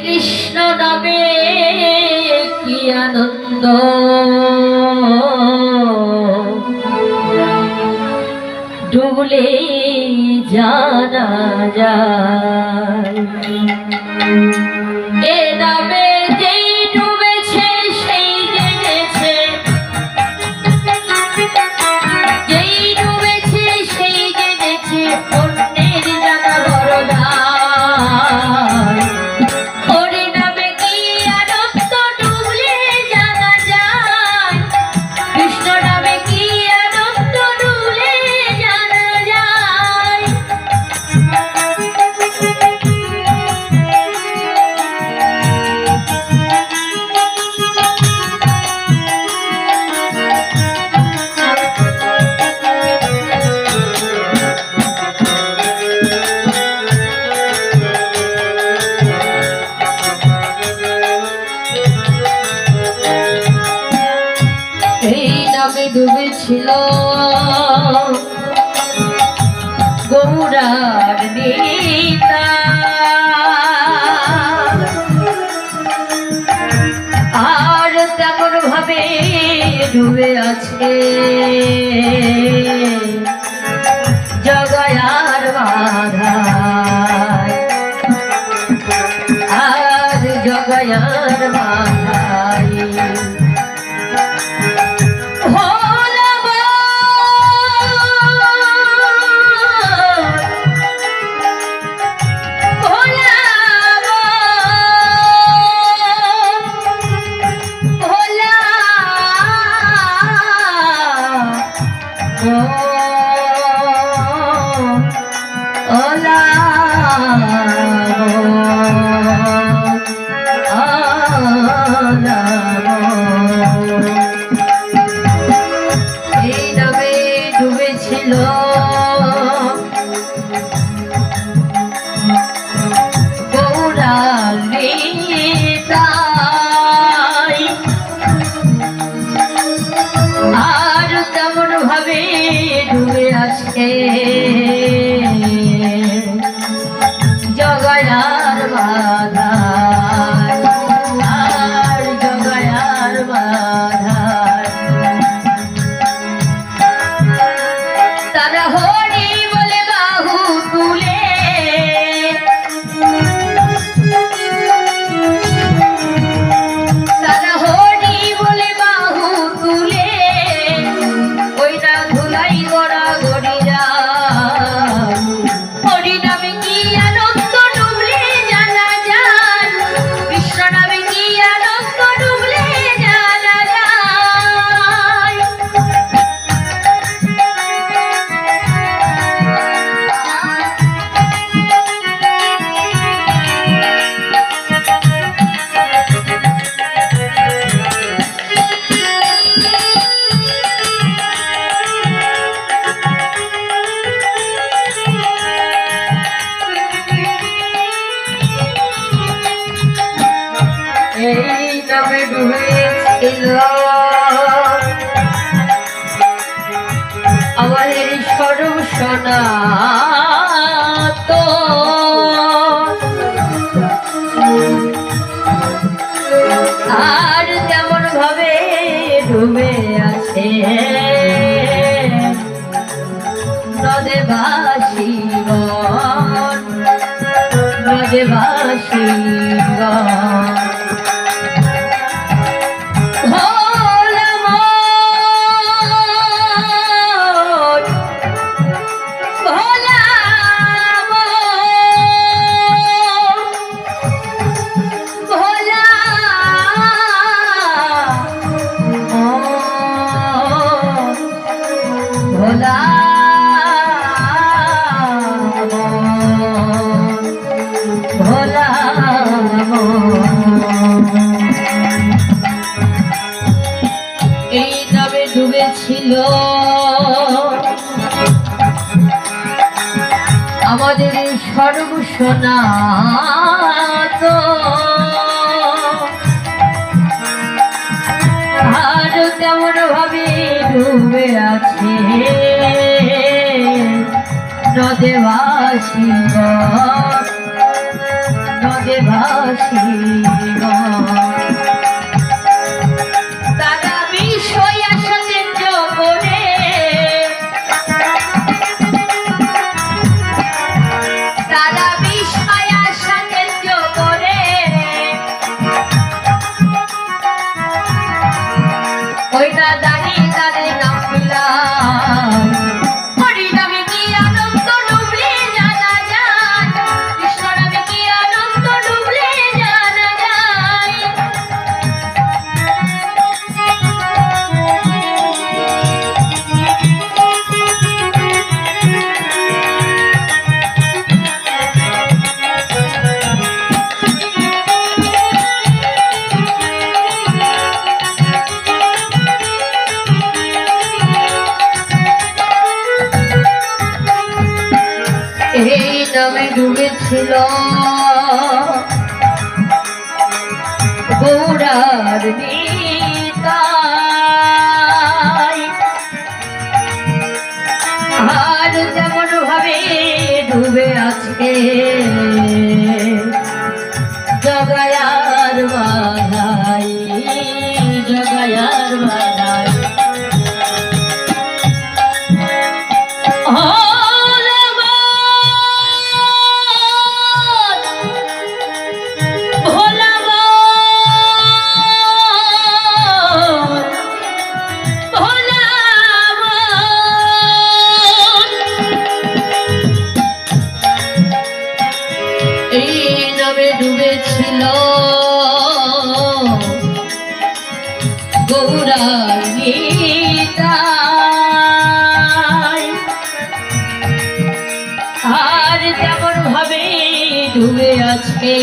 কৃষ্ণ নামে কি আনন্দ, ডুবলে জানা যায়। এ নামে যেই ডুবেছে সেই জেনেছে, যেই ডুবেছে সেই জেনেছে অন্যের জানা বড় দায়। হরি নামে কি আনন্দ, ডুবলে জানা যায়। কৃষ্ণ নামে কি আনন্দ, ডুবলে জানা যায়। এই নামে ডুবেছিল গৌরার নেতা, আর তেমন ভাবে ডুবে আছে জগয়ার বাধায়, আর জগয়ার বাধায়। এই নামে ডুবেছিল গৌরার নেতাই, আর তেমন ভাবে ডুবে আছে জগয়ার বাধায়, আর জগয়ার বাধায়। তারা হরি বলে বাহু তুলে, তারা হরি বলে বাহু তুলে, ওই না ধুলাই গড়া গড়ি যায়। হরি নামে কি আনন্দ, ডুবলে জানা যায়। কৃষ্ণ নামে কি আনন্দ, ডুবলে জানা যায়। এই নামে ডুবেছিল আমাদের স্বরূপ সনাতন, আর তেমন ভাবে ডুবে আছে নদেবাসীগণ, নদেবাসীগণ। ভোলা ভোলা এই নামে ডুবেছিল আমাদের সর্বসনাতন, আর তেমন ভাবে ডুবে আছে নদেবাসীগণ, যে ভাসি তারা বিষয় আসতে করে তারা বিষয় আসতে করে ওইটা দাঁড়িয়ে তাদের নাম মিলাম হরিনামে কি আনন্দ ডুবলে জানা যায় কৃষ্ণনামে কি আনন্দ ডুবলে জানা যায় এই নামে ডুবেছিল গৌরার নিতাই আর যেমন ভাবে ডুবে আছে জগায়ার বাধাই জগায়ার বাধাই ডুবেছিল গৌরার নিতাই আর তেমন ভাবে ডুবে আছে